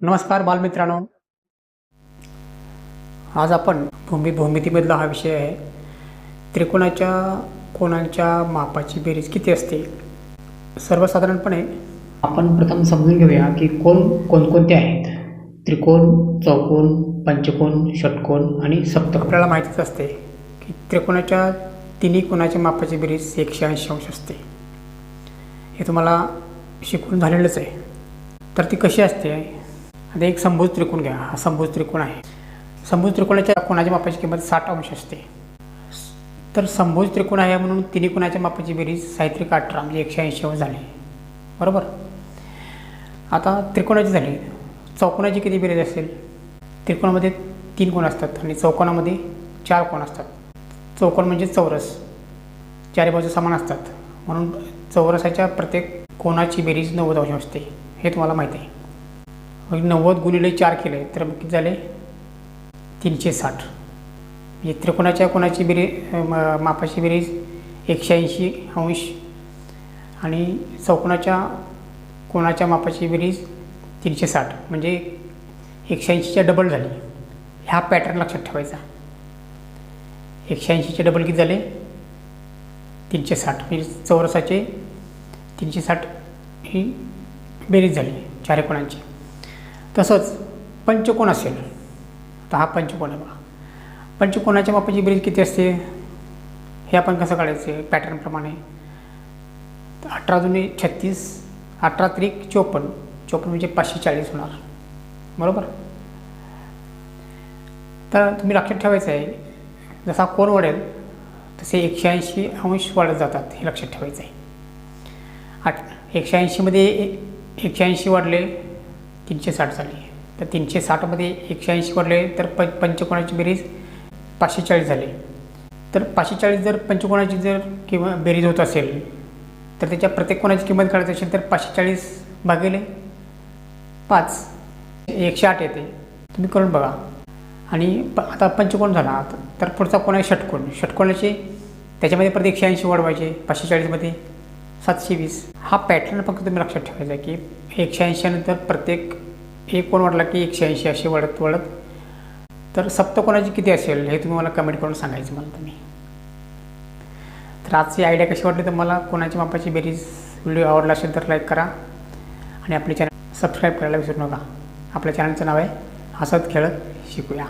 नमस्कार बालमित्रांनो, आज आपण भूमितीमधला हा विषय आहे. त्रिकोणाच्या कोनांच्या मापाची बेरीज किती असते. सर्वसाधारणपणे आपण प्रथम समजून घेऊया की कोण कोणकोणते आहेत. त्रिकोण, चौकोन, पंचकोन, षटकोन आणि सप्तकोन. आपल्याला माहितीच असते की त्रिकोणाच्या तिन्ही कोनाच्या मापाची बेरीज 180 अंश असते. हे तुम्हाला शिकून झालेलंच आहे. तर ती कशी असते. आता एक समभुज त्रिकोण घ्या. हा समभुज त्रिकोण आहे. समभुज त्रिकोणाच्या कोणाच्या मापाची किंमत 60 अंश असते. तर समभुज त्रिकोण आहे म्हणून तिन्ही कोणाच्या मापाची बेरीज साहित्रिक 18 म्हणजे 180 अंश झाली. बरोबर. आता त्रिकोणाची झाली. चौकोनाची किती बेरीज असेल. त्रिकोणामध्ये 3 कोण असतात आणि चौकोनामध्ये 4 कोण असतात. चौकोन म्हणजे चौरस, चारी बाजू समान असतात म्हणून चौरसाच्या प्रत्येक कोणाची बेरीज 90 अंश असते. हे तुम्हाला माहिती आहे. मग 90 गुणिले 4 केले तर मग किती झाले 360. म्हणजे त्रिकोणाच्या कोणाची मापाची बेरीज 180 अंश आणि चौकोनाच्या कोणाच्या मापाची बेरीज 360 म्हणजे 180च्या डबल झाली. हा पॅटर्न लक्षात ठेवायचा. 180चे डबल किती झाले 360 म्हणजे चौरसाचे 360 ही बेरीज झाली चारी कोणांची. तसंच पंचकोन असेल तर हा पंचकोन आहे बघा. पंचकोनाच्या मापाची बेरीज किती असते हे आपण कसं काढायचे पॅटर्नप्रमाणे. 18 दुणे 36, 18 त्रिक 54, 54 म्हणजे 540 होणार. बरोबर. तर तुम्ही लक्षात ठेवायचं आहे जसा कोन वाढेल तसे 180 अंश वाढत जातात हे लक्षात ठेवायचं आहे. 180मध्ये 180 वाढले 360 झाली. तर 360मध्ये 180 वाढले तर पंचकोनाची बेरीज 540 झाली. तर 540 जर पंचकोनाची जर किंवा बेरीज होत असेल तर त्याच्या प्रत्येक कोणाची किंमत काढायची असेल तर 540 भागिले 5 108 येते. तुम्ही करून बघा. आणि आता पंचकोन झाला तर पुढचा कोण आहे षटकोन. षटकोनाचे त्याच्यामध्ये परत 180 वाढवायचे. 540मध्ये 720. हा पॅटर्न फक्त तुम्ही लक्षात ठेवायचा की 180 नंतर प्रत्येक एक कोण वाढला की 180 असे वाढत वाढत. तर सप्तकोनाची किती असेल हे तुम्ही मला कमेंट करून सांगायचं मला तुम्ही. तर आजची आयडिया कशी वाटली तर मला कोणाच्या मापाची बेरीज व्हिडिओ आवडला असेल तर लाईक करा आणि आपले चॅनल सबस्क्राईब करायला विसरू नका. आपल्या चॅनलचं नाव आहे हसत खेळत शिकूया.